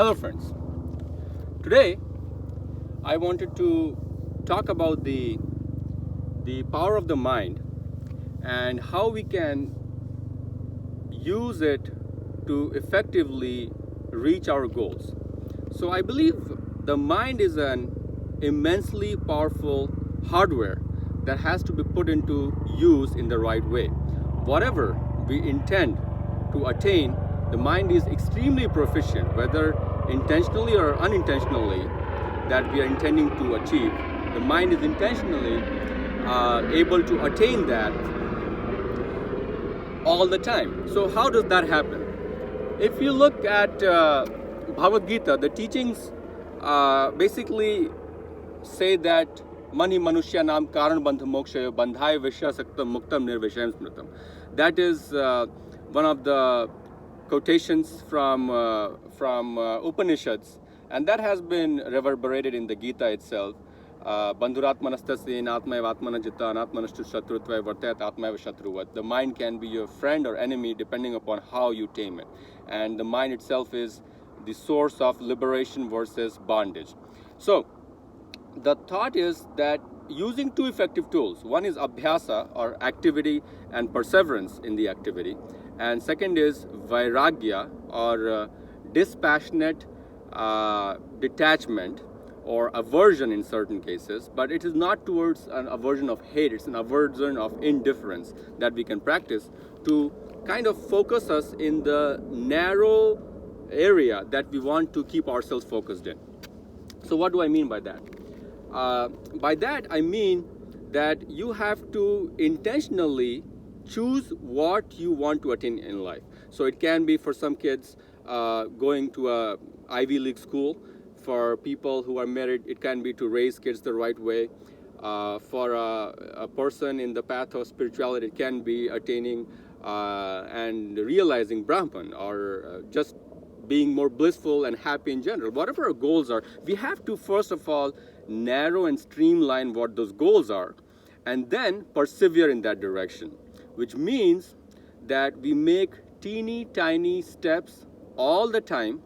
Hello friends, today I wanted to talk about the power of the mind and how we can use it to effectively reach our goals. So I believe the mind is an immensely powerful hardware that has to be put into use in the right way. Whatever we intend to attain, the mind is extremely proficient, whether intentionally or unintentionally, that we are intending to achieve. The mind is intentionally able to attain that all the time. So how does that happen? If you look at Bhagavad Gita, the teachings basically say that mani manushya nam karan bandha moksha bandhaya vishya saktam muktam nirvishayam smritam. That is one of the quotations from Upanishads, and that has been reverberated in the Gita itself. Bandhuratmanastasya atmaiva atmanajita anatmanashtu shatrutva vartayat atmaiva shatruvat. The mind can be your friend or enemy depending upon how you tame it. And the mind itself is the source of liberation versus bondage. So, the thought is that using two effective tools, one is abhyasa or activity and perseverance in the activity, and second is Vairagya or dispassionate detachment or aversion in certain cases, but it is not towards an aversion of hate, it's an aversion of indifference that we can practice to kind of focus us in the narrow area that we want to keep ourselves focused in. So what do I mean by that? By that I mean that you have to intentionally choose what you want to attain in life. So it can be for some kids going to a Ivy League school. For people who are married, it can be to raise kids the right way. For a person in the path of spirituality, it can be attaining and realizing Brahman, or just being more blissful and happy in general. Whatever our goals are, we have to first of all narrow and streamline what those goals are, and then persevere in that direction, which means that we make teeny tiny steps all the time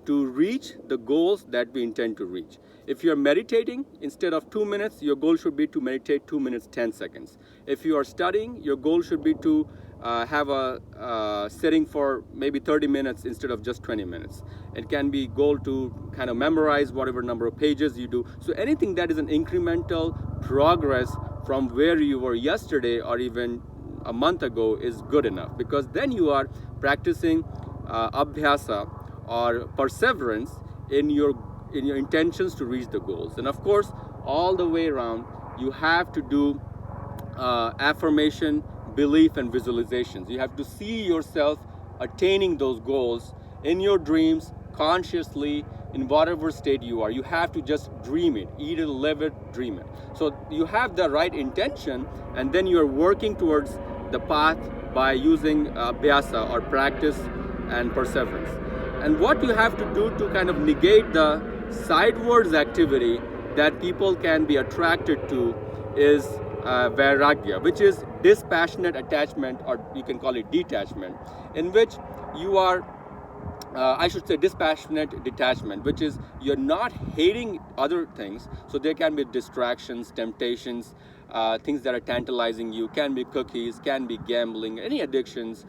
to reach the goals that we intend to reach. If you're meditating, instead of 2 minutes, your goal should be to meditate 2 minutes 10 seconds. If you are studying, your goal should be to have a sitting for maybe 30 minutes instead of just 20 minutes. It can be goal to kind of memorize whatever number of pages you do. So anything that is an incremental progress from where you were yesterday or even a month ago is good enough, because then you are practicing abhyasa or perseverance in your intentions to reach the goals. And of course, all the way around, you have to do affirmation, belief, and visualizations. You have to see yourself attaining those goals in your dreams, consciously, in whatever state you are. You have to just dream it, eat it, live it, dream it. So you have the right intention, and then you are working towards the path by using abhyasa or practice and perseverance. And what you have to do to kind of negate the sidewards activity that people can be attracted to is Vairagya, which is dispassionate attachment, or you can call it detachment, in which you are, I should say dispassionate detachment, which is you're not hating other things. So there can be distractions, temptations, things that are tantalizing you, can be cookies, can be gambling, any addictions.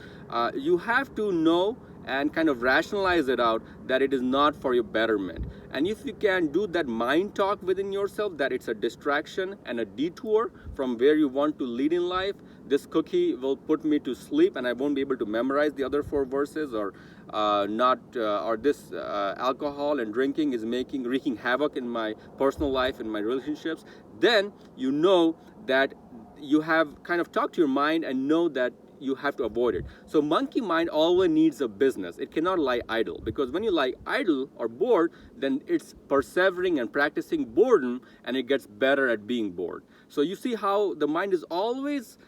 You have to know and kind of rationalize it out that it is not for your betterment. And if you can do that mind talk within yourself that it's a distraction and a detour from where you want to lead in life, this cookie will put me to sleep and I won't be able to memorize the other 4 verses, or or this alcohol and drinking is wreaking havoc in my personal life, in my relationships, then you know that you have kind of talked to your mind and know that you have to avoid it. So monkey mind always needs a business. It cannot lie idle, because when you lie idle or bored, then it's persevering and practicing boredom, and it gets better at being bored. So you see how the mind is always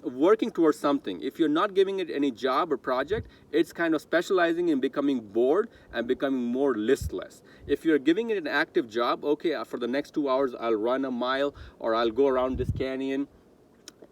working towards something. If you're not giving it any job or project, it's kind of specializing in becoming bored and becoming more listless. If you're giving it an active job, okay, for the next 2 hours I'll run a mile, or I'll go around this canyon,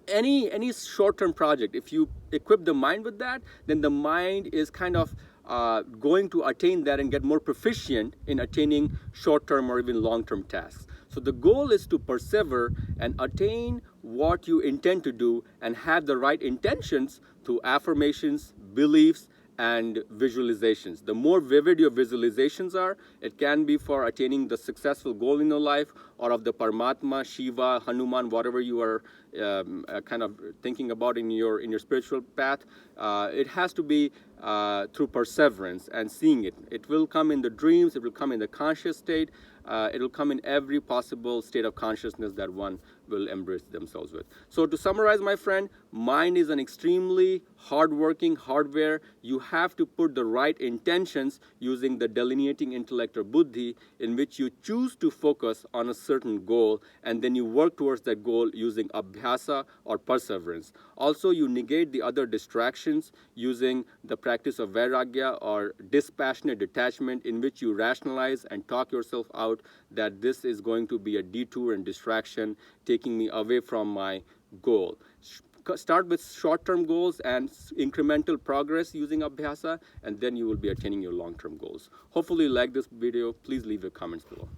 any short-term project, if you equip the mind with that, then the mind is kind of going to attain that and get more proficient in attaining short-term or even long-term tasks. So the goal is to persevere and attain what you intend to do and have the right intentions through affirmations, beliefs, and visualizations. The more vivid your visualizations are, it can be for attaining the successful goal in your life or of the Paramatma, Shiva, Hanuman, whatever you are kind of thinking about in your spiritual path. It has to be through perseverance and seeing it. It will come in the dreams, it will come in the conscious state, it will come in every possible state of consciousness that one will embrace themselves with. So to summarize, my friend, mind is an extremely hardworking hardware. You have to put the right intentions using the delineating intellect or buddhi, in which you choose to focus on a certain goal, and then you work towards that goal using abhyasa or perseverance. Also, you negate the other distractions using the practice of Vairagya or dispassionate detachment, in which you rationalize and talk yourself out that this is going to be a detour and distraction taking me away from my goal. Start with short-term goals and incremental progress using abhyasa, and then you will be attaining your long-term goals. Hopefully you like this video. Please leave your comments below.